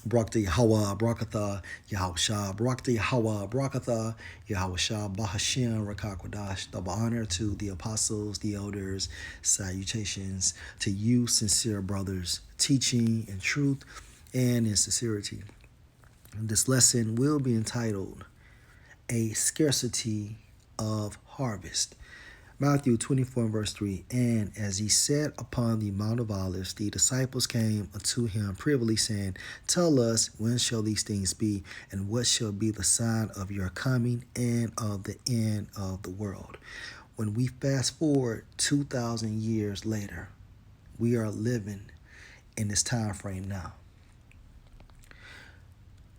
Barakatah Yahweh, Barakatah Yahusha, Barakatah Yahweh, Barakatah Yahusha, Bahashim, Rakakwadash. Double honor to the apostles, the elders, salutations to you, sincere brothers, teaching in truth and in sincerity. This lesson will be entitled A Scarcity of Harvest. Matthew 24 and verse 3. And as he sat upon the Mount of Olives, the disciples came unto him privily, saying, Tell us, when shall these things be, and what shall be the sign of your coming and of the end of the world? When we fast forward 2,000 years later, we are living in this time frame now.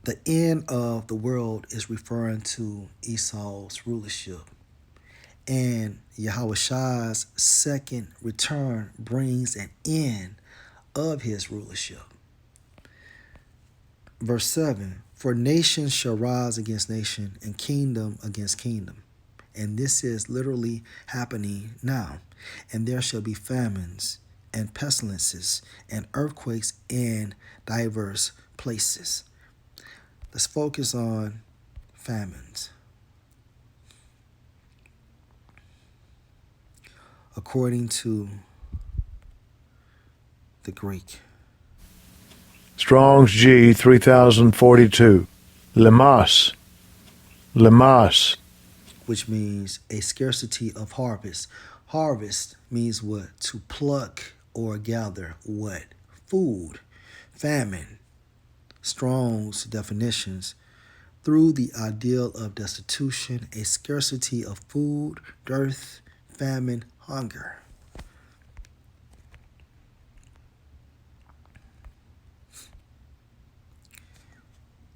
The end of the world is referring to Esau's rulership. And Yahushua's second return brings an end of his rulership. Verse 7, For nation shall rise against nation, and kingdom against kingdom. And this is literally happening now. And there shall be famines and pestilences and earthquakes in diverse places. Let's focus on famines. According to the Greek. Strong's G 3042. Lemas. Lemas. Which means a scarcity of harvest. Harvest means what? To pluck or gather what? Food. Famine. Strong's definitions. Through the ideal of destitution, a scarcity of food, dearth, famine, hunger.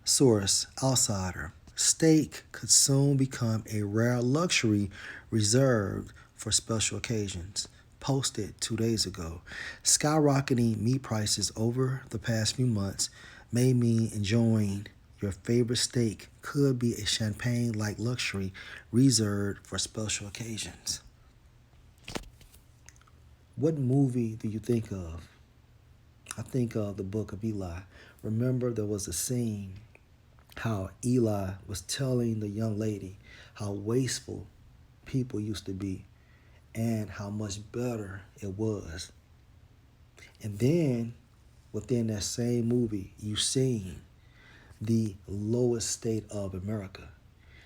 Source, outsider. Steak could soon become a rare luxury reserved for special occasions. Posted 2 days ago. Skyrocketing meat prices over the past few months may mean enjoying your favorite steak could be a champagne-like luxury reserved for special occasions. What movie do you think of? I think of the Book of Eli. Remember, there was a scene how Eli was telling the young lady how wasteful people used to be and how much better it was. And then within that same movie, you seen the lowest state of America,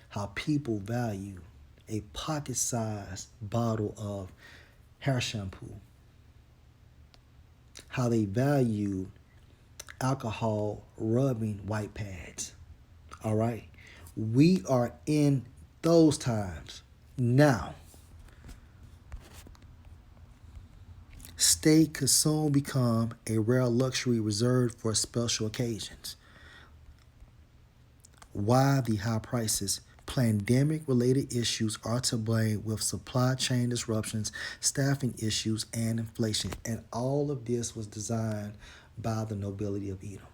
how people value a pocket-sized bottle of hair shampoo, how they value alcohol rubbing white pads. All right. We are in those times now. Steak could soon become a rare luxury reserved for special occasions. Why the high prices? Pandemic-related issues are to blame, with supply chain disruptions, staffing issues, and inflation. And all of this was designed by the nobility of Edom.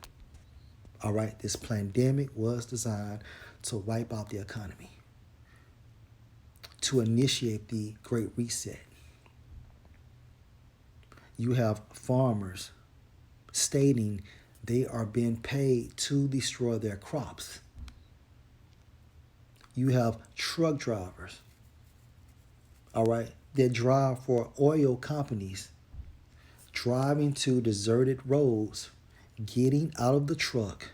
All right, this pandemic was designed to wipe out the economy, to initiate the Great Reset. You have farmers stating they are being paid to destroy their crops. You have truck drivers, all right, that drive for oil companies, driving to deserted roads, getting out of the truck,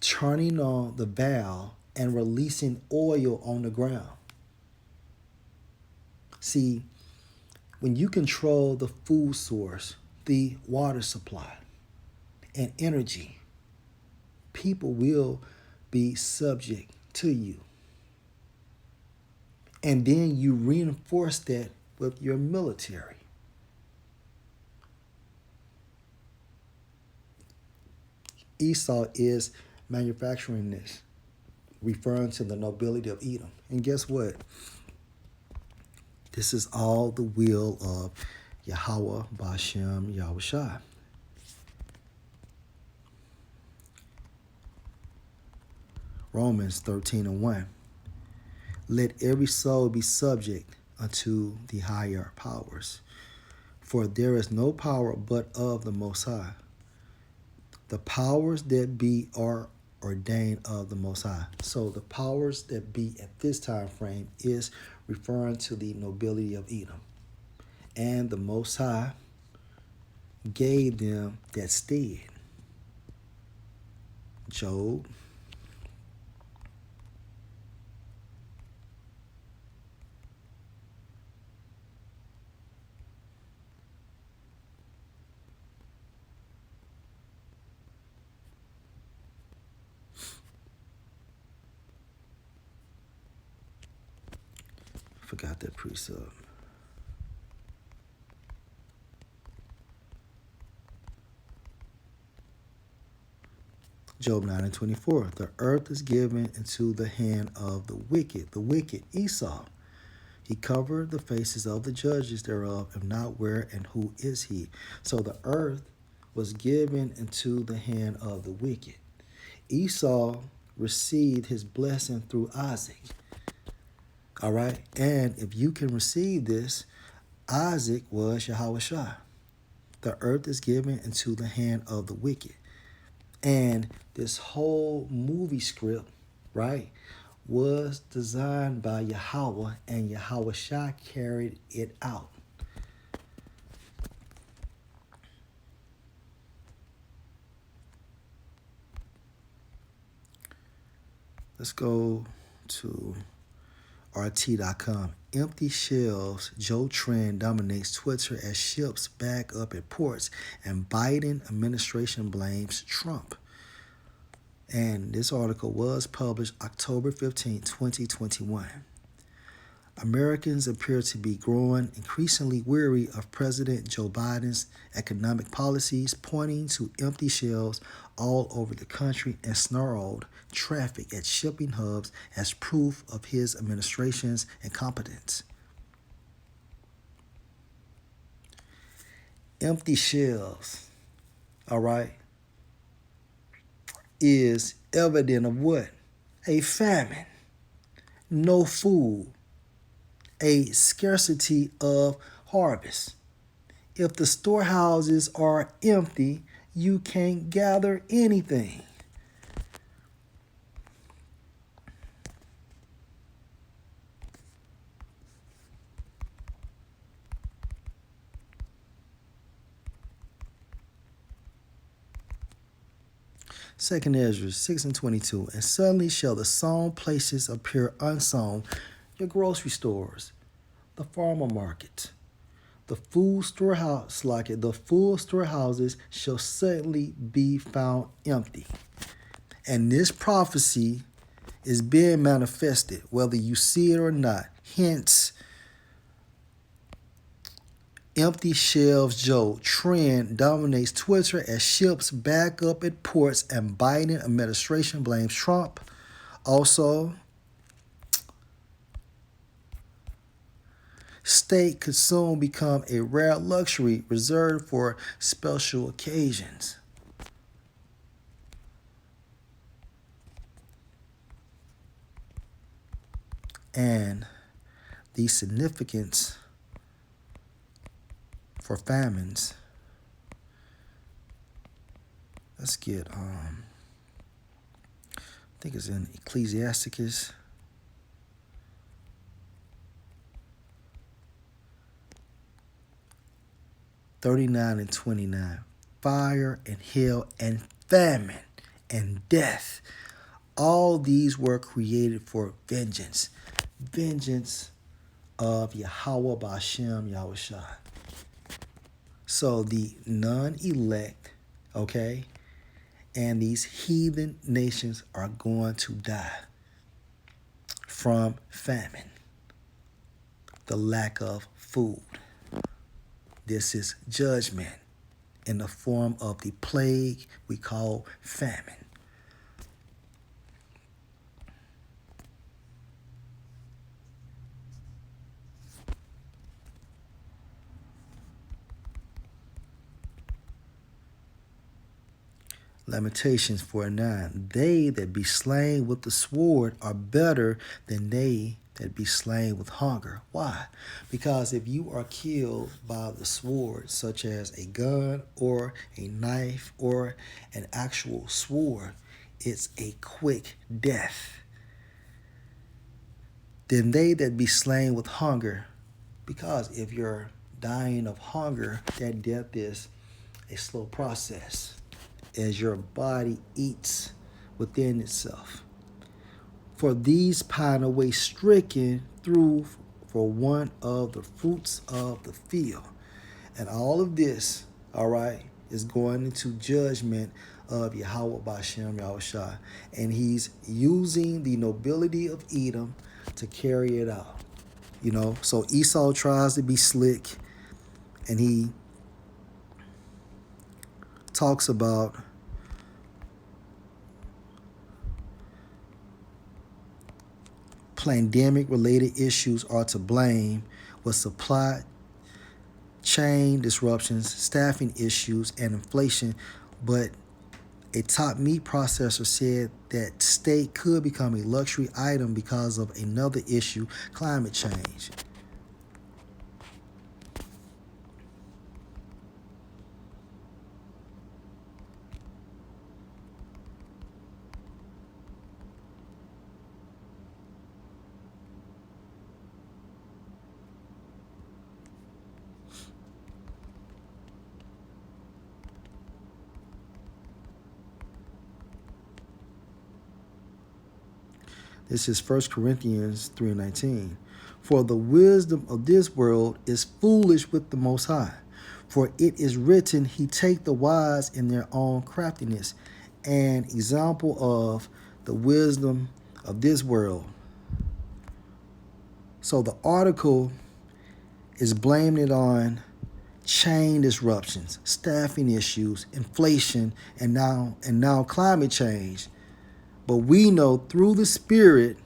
turning on the valve, and releasing oil on the ground. See, when you control the food source, the water supply, and energy, people will be subject to you. And then you reinforce that with your military. Esau is manufacturing this, referring to the nobility of Edom. And guess what? This is all the will of Yahweh Bashem Yahushua. Romans 13 and 1. Let every soul be subject unto the higher powers, for there is no power but of the Most High. The powers that be are ordained of the Most High. So the powers that be at this time frame is referring to the nobility of Edom. And the Most High gave them that stead. Job. Forgot that precept. Job 9 and 24. The earth is given into the hand of the wicked Esau. He covered the faces of the judges thereof, and not where and who is he. So the earth was given into the hand of the wicked. Esau received his blessing through Isaac. All right. And if you can receive this, Isaac was Yahushua. The earth is given into the hand of the wicked. And this whole movie script, right, was designed by Yahweh, and Yahushua carried it out. Let's go to RT.com. Empty shelves. Joe Trend dominates Twitter as ships back up at ports, and Biden administration blames Trump. And this article was published October 15, 2021. Americans appear to be growing increasingly weary of President Joe Biden's economic policies, pointing to empty shelves all over the country and snarled traffic at shipping hubs as proof of his administration's incompetence. Empty shelves, all right, is evident of what? A famine, no food, a scarcity of harvest. If the storehouses are empty, you can't gather anything. Second Ezra 6 and 22. And suddenly shall the sown places appear unsown, your grocery stores, the farmer market, the food storehouse, like it, the full storehouses shall suddenly be found empty. And this prophecy is being manifested, whether you see it or not. Hence, empty shelves Joe trend dominates Twitter as ships back up at ports, and Biden administration blames Trump. Also, steak could soon become a rare luxury reserved for special occasions. And the significance for famines. Let's get I think it's in Ecclesiasticus. (39 and 29). Fire and hail and famine and death. All these were created for vengeance. Vengeance of Yahweh B'Ashem Yahushua. So the non-elect, okay, and these heathen nations are going to die from famine, the lack of food. This is judgment in the form of the plague we call famine. Lamentations 4:9. They that be slain with the sword are better than they that be slain with hunger. Why? Because if you are killed by the sword, such as a gun or a knife or an actual sword, it's a quick death. Then they that be slain with hunger, because if you're dying of hunger, that death is a slow process as your body eats within itself. For these pine away stricken through for one of the fruits of the field. And all of this, all right, is going into judgment of Yahweh Bashem Yahushua. And he's using the nobility of Edom to carry it out. You know, so Esau tries to be slick, and he talks about pandemic-related issues are to blame, with supply chain disruptions, staffing issues, and inflation. But a top meat processor said that steak could become a luxury item because of another issue, climate change. This is 1 Corinthians 3:19. For the wisdom of this world is foolish with the Most High. For it is written, he take the wise in their own craftiness. An example of the wisdom of this world. So the article is blaming it on chain disruptions, staffing issues, inflation, and now climate change. But we know through the Spirit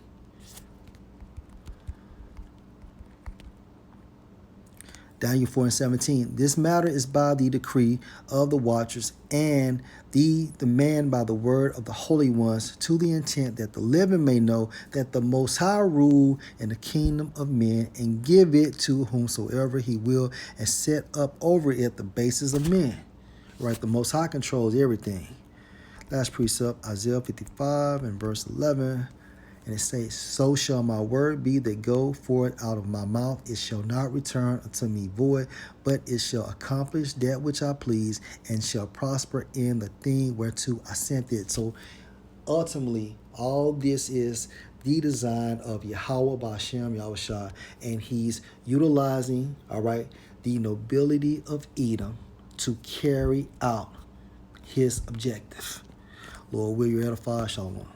Daniel 4:17. This matter is by the decree of the watchers and the man by the word of the holy ones, to the intent that the living may know that the Most High rule in the kingdom of men and give it to whomsoever he will and set up over it the basis of men. Right? The Most High controls everything. Last precept, Isaiah 55 and verse 11. And it says, so shall my word be that go forth out of my mouth. It shall not return unto me void, but it shall accomplish that which I please and shall prosper in the thing whereto I sent it. So ultimately, all this is the design of Yahweh Bashem Yahushua, and he's utilizing, all right, the nobility of Edom to carry out his objective. Lord, will you edify? Shalom.